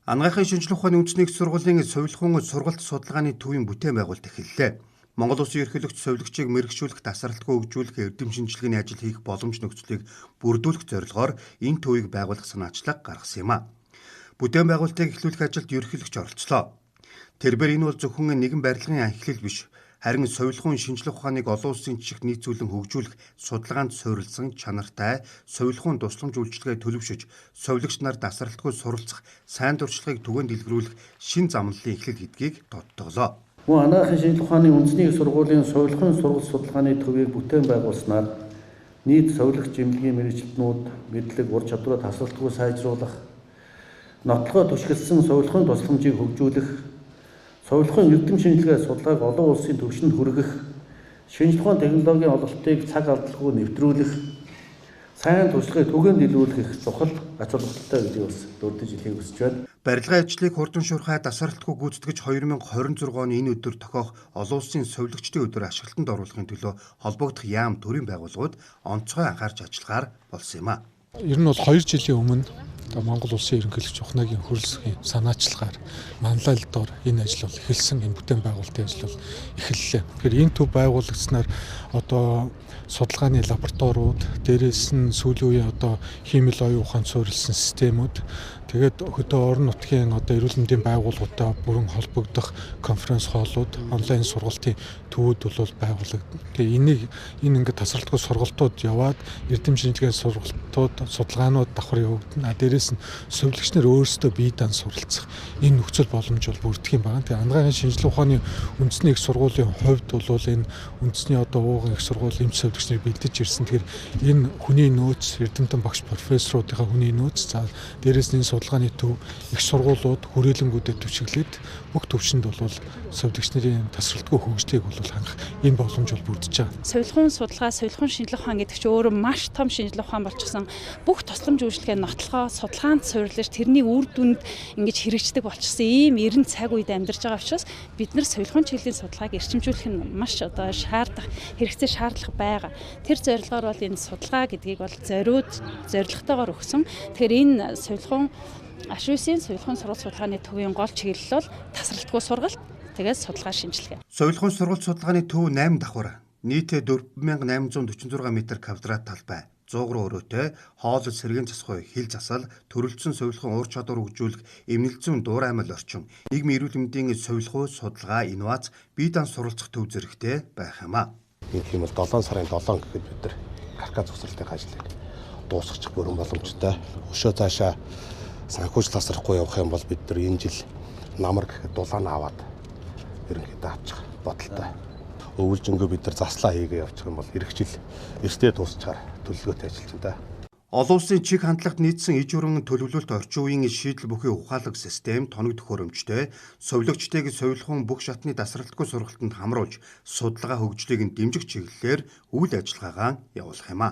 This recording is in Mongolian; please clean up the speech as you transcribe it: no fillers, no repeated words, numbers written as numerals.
Анагаахын шинжилгээ ухааны үндэсний их сургуулийн Совилхон сургалт судалгааны төвийн бүтээн байгуулалт эхэллээ. Монгол Улсын ерөнхийлөгч совилогчийг мэрэгшүүлэх, тасралтгүй хөгжүүлэх, эрдэм шинжилгээний ажил хийх боломж нөхцөлийг бүрдүүлэх зорилгоор энэ төвийг байгуулах санаачлага гаргасан юм а. Бүтээн байгуулалтыг эхлүүлэх ажилд ерөнхийлөгч оролцлоо. Тэрбээр энэ бол зөвхөн нэгэн барилгын эхлэл биш. Харин Совилхон шинжилгээ ухааныг олон улсын жишгт нийцүүлэн хөгжүүлэх судалгаанд суурилсан чанартай Совилхон тусламж үйлчилгээ төлөвшөж, совилогч нар тасралтгүй суралцах, сайн дурчлагыг түгээн дэлгэрүүлэх шин замналын эхлэл гэдгийг тодтоглоо. Анагаахын шинжилгээ ухааны үндэсний их сургуулийн Совилхон сургалт судалгааны төвийг бүтээн байгуулснаар нийт совилогч эмнэлгийн мэргэжилтнүүд мэдлэг, ур чадвараа тасралтгүй сайжруулах, нотлохоо түшгэлсэн Совилхон тусламжийг хөгжүүлэх, Совилхон эрдэм шинжилгээ судалгааг олон улсын түвшинд хүргэх, шинжилгээ ухааны технологийн олголтыг цаг алдалгүй нэвтрүүлэх, сайн туршлагыг түгээн дэлгэрүүлэх их чухал ач холбогдолтой гэдгийг бас дурдж хэлхийг хүсэж байна. Барилгын ажлыг хурдан шуурхай тасралтгүй гүйцэтгэж 2026 оны энэ өдөр тохиох олон улсын совилогчдын өдөр ашиглалтанд оруулахын төлөө холбогдох яам төрийн байгууллагууд онцгой анхаарч ажиллагаар болсон юм а. Ер нь бол 2 жилийн өмнө Монгол Улсын ерөнхийлөгч ухнагийн хөрөлсгийн санаачлагаар манлайлалдаар энэ ажил бол эхэлсэн, энэ бүтээн байгуулалтын ажил бол эхэллээ. Тэгэхээр энэ төв байгуулагдсанаар одоо судалгааны лабораториуд, дээрээс нь сүүлийн үеийн одоо химэл оюун ухаанд суурилсан системүүд, тэгээд хөдөө орон нутгийн одоо эрүүл мэндийн байгууллагуудтай бүрэн холбогдох конференц хоолууд, онлайн сургалтын төвүүд бол байгуулагдана. Тэгээ энэ ингээд тасралтгүй сургалтууд яваад эрдэм шинжилгээний сургалтууд, судалгаанууд давхар явагдана. Дээрээс нь совилогч нар өөрсдөө бие даан суралцах энэ нөхцөл боломж бол бүрдэх юм байна. Тэгээ анагаахын шинжилгээ ухааны үндэсний их сургуулийн хувьд бол энэ үндэсний одоо ууган их сургууль эмч совилогч нар бэлдэж ирсэн. Тэгэхээр энэ хүний нөөц, эрдэмтэн багш профессоруудынхаа хүний нөөц, за дээрээс нь судалгааны төв их сургуулиуд хүрээлэнгүүдэд түшиглээд бүх төвшөнд бол совилогч нарын тасралтгүй хөгжлийг бол хангах энэ боломж бол бүрдэж байгаа. Совилхон судалгаа, совилхон шинжилгээ ухаан гэдэг чинь өөрөө маш том шинжилгээ ухаан болчихсон. Бүх тусламж үйлчилгээ нотлохоо судалгаанд суурилж тэрний үр дүнд ингэж хэрэгждэг болчихсон ийм 90 цаг үед амьдарч байгаа учраас бид нар совилхон чиглэлийн судалгааг эрчимжүүлэх нь маш одоо хэрэгцээ шаардлага байгаа. Тэр зорилгоор бол энэ судалгаа гэдгийг бол зорилготойгоор өгсөн. Тэгэхээр энэ совилхон Ашуусын совилхон сургалт судалгааны төвийн гол чиглэл бол тасралтгүй сургалт, тэгээд судалгаа шинжилгээ. Совилхон сургалт судалгааны төв 8 давхар, нийтээ 4846 м2 талбай, 100 өрөөтэй, хоол сэргийн засгүй, хил засал, төрөлцсөн совилхон ур чадвар хөгжүүлэх, эмнэлзэн дуур аймал орчин, нийгмийн эрүүл мэндийн совилхуй судалгаа, инновац, бие даан суралцах төв зэрэгтэй байх юм а. Гэх юм бол 7 сарын 7 гэхэд бид нар каркас цуцралтын ажлыг дуусгачих бүрэн боломжтой. Өшөө цаашаа санхүүж тасрахгүй явах юм бол бид нар энэ жил намар гэхэд дулаан аваад ерөнхийдөө авчих бодолтой. Өвөлжөнгөө бид нар заслаа хийгээ явчих юм бол эх жил эртээ дуусчаар төлөвлөгөөтэй ажиллаж байна. Олон улсын чиг хандлагт нийцсэн иж уран төлөвлөлт орчин үеийн шийдэл бүхий ухаалаг систем тоног төхөөрөмжтэй совилогчдыг совилхон бүх шатны тасралтгүй сургалтанд хамруулж судалгаа хөгжлийг нь дэмжих чиглэлээр үйл ажиллагаагаа явуулах юм а.